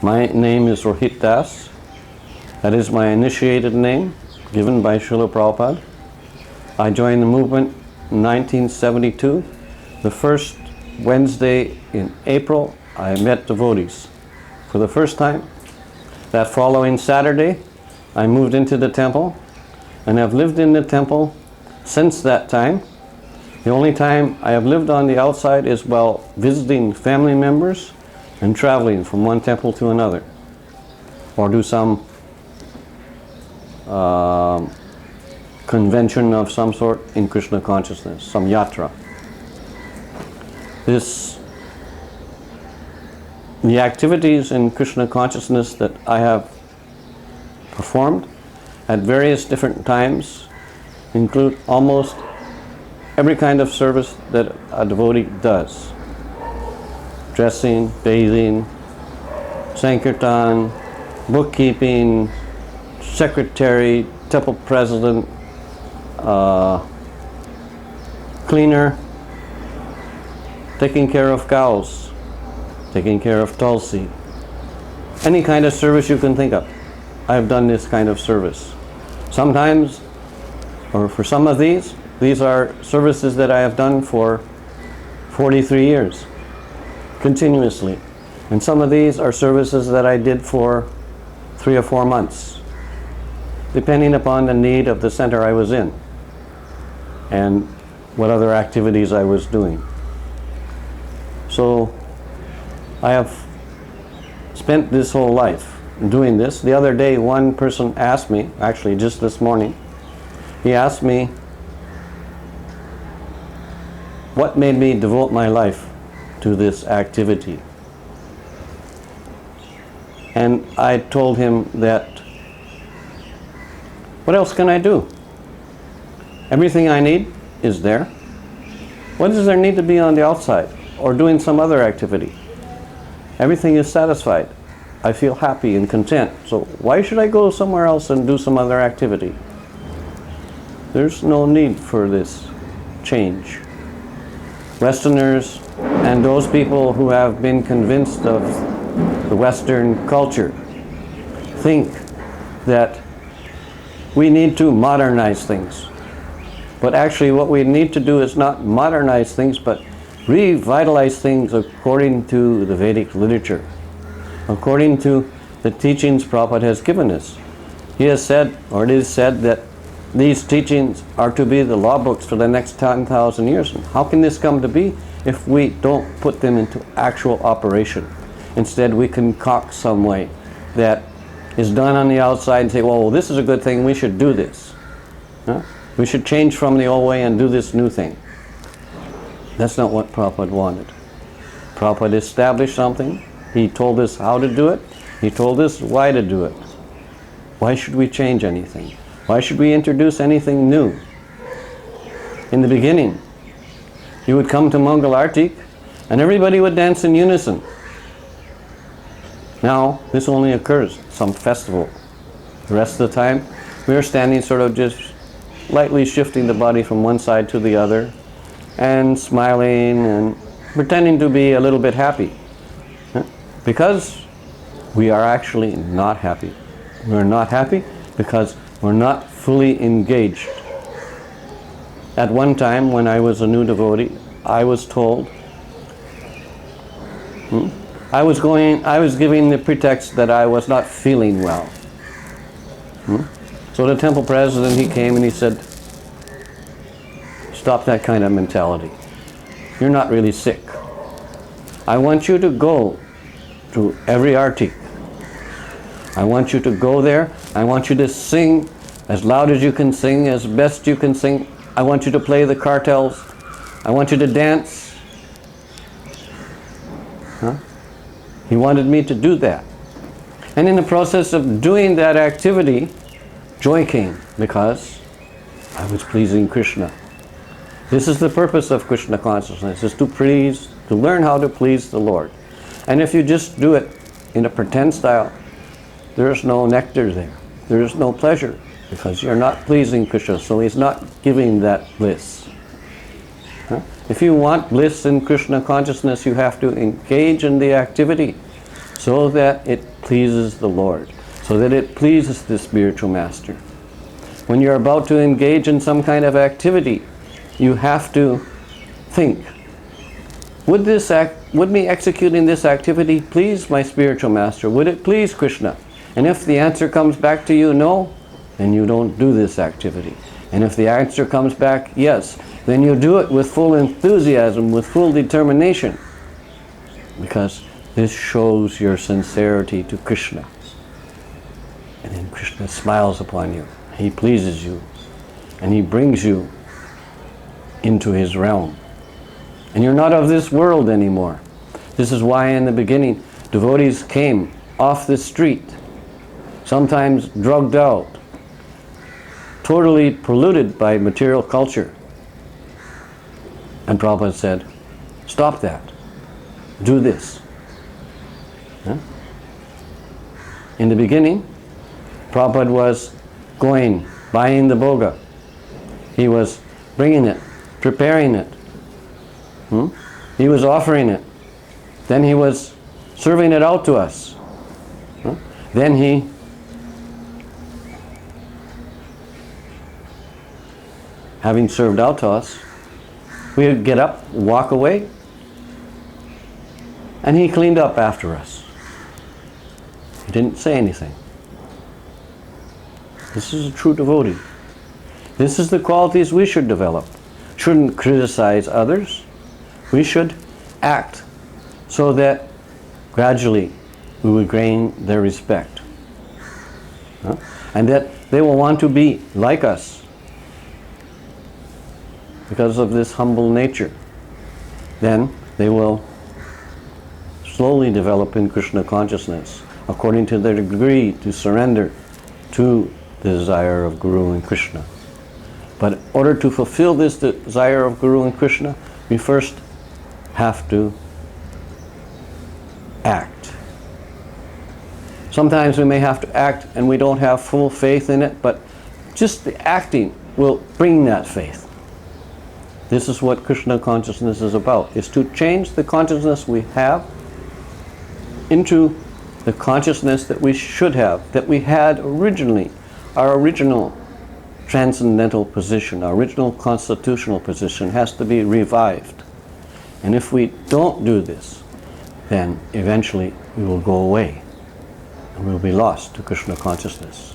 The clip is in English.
My name is Rohitadasa. That is my initiated name, given by Srila Prabhupada. I joined the movement in 1972. The first Wednesday in April, I met devotees for the first time. That following Saturday, I moved into the temple, and have lived in the temple since that time. The only time I have lived on the outside is while visiting family members and traveling from one temple to another, or do some convention of some sort in Krishna consciousness, some yatra. The activities in Krishna consciousness that I have performed at various different times include almost every kind of service that a devotee does. Dressing, bathing, sankirtan, bookkeeping, secretary, temple president, cleaner, taking care of cows, taking care of tulsi. Any kind of service you can think of. I have done this kind of service. Sometimes, or for some of these are services that I have done for 43 years, continuously. And some of these are services that I did for 3 or 4 months, depending upon the need of the center I was in and what other activities I was doing. So I have spent this whole life doing this. The other day, one person asked me, actually just this morning, he asked me what made me devote my life to this activity. And I told him that, what else can I do? Everything I need is there. What does there need to be on the outside or doing some other activity? Everything is satisfied. I feel happy and content. So why should I go somewhere else and do some other activity? There's no need for this change. Westerners and those people who have been convinced of the Western culture think that we need to modernize things. But actually what we need to do is not modernize things, but revitalize things according to the Vedic literature, according to the teachings Prabhupada has given us. He has said, or it is said, that these teachings are to be the law books for the next 10,000 years. And how can this come to be if we don't put them into actual operation? Instead, we concoct some way that is done on the outside and say, well, this is a good thing, we should do this. Huh? We should change from the old way and do this new thing. That's not what Prabhupada wanted. Prabhupada established something. He told us how to do it. He told us why to do it. Why should we change anything? Why should we introduce anything new? In the beginning, you would come to Mangal Artik and everybody would dance in unison. Now, this only occurs some festival. The rest of the time, we are standing sort of just lightly shifting the body from one side to the other and smiling and pretending to be a little bit happy. Because we are actually not happy. We're not happy because we're not fully engaged. At one time, when I was a new devotee, I was told, I was giving the pretext that I was not feeling well. So the temple president, he came and he said, stop that kind of mentality. You're not really sick. I want you to go to every artik. I want you to go there. I want you to sing as loud as you can sing, as best you can sing. I want you to play the cartels. I want you to dance. He wanted me to do that. And in the process of doing that activity, joy came because I was pleasing Krishna. This is the purpose of Krishna consciousness, is to learn how to please the Lord. And if you just do it in a pretend style, there is no nectar there. There is no pleasure because you're not pleasing Krishna, so he's not giving that bliss. If you want bliss in Krishna consciousness, you have to engage in the activity. so that it pleases the Lord, so that it pleases the spiritual master. When you're about to engage in some kind of activity, you have to think, would me executing this activity please my spiritual master? Would it please Krishna? And if the answer comes back to you no, then you don't do this activity. And if the answer comes back yes, then you do it with full enthusiasm, with full determination, because this shows your sincerity to Krishna. And then Krishna smiles upon you. He pleases you. And he brings you into his realm. And you're not of this world anymore. This is why in the beginning devotees came off the street, sometimes drugged out, totally polluted by material culture. And Prabhupada said, stop that. Do this. Huh? In the beginning, Prabhupada was going, buying the bhoga. He was bringing it, preparing it. He was offering it. Then he was serving it out to us. Then he having served out to us, we would get up, walk away, and he cleaned up after us. He didn't say anything. This is a true devotee. This is the qualities we should develop. Shouldn't criticize others. We should act so that gradually we would gain their respect. And that they will want to be like us because of this humble nature. Then they will slowly develop in Krishna consciousness according to their degree to surrender to the desire of Guru and Krishna. But in order to fulfill this desire of Guru and Krishna, we first have to act. Sometimes we may have to act and we don't have full faith in it, but just the acting will bring that faith. This is what Krishna consciousness is about, is to change the consciousness we have into the consciousness that we should have, that we had originally, our original transcendental position, our original constitutional position has to be revived. And if we don't do this, then eventually we will go away and we will be lost to Krishna consciousness.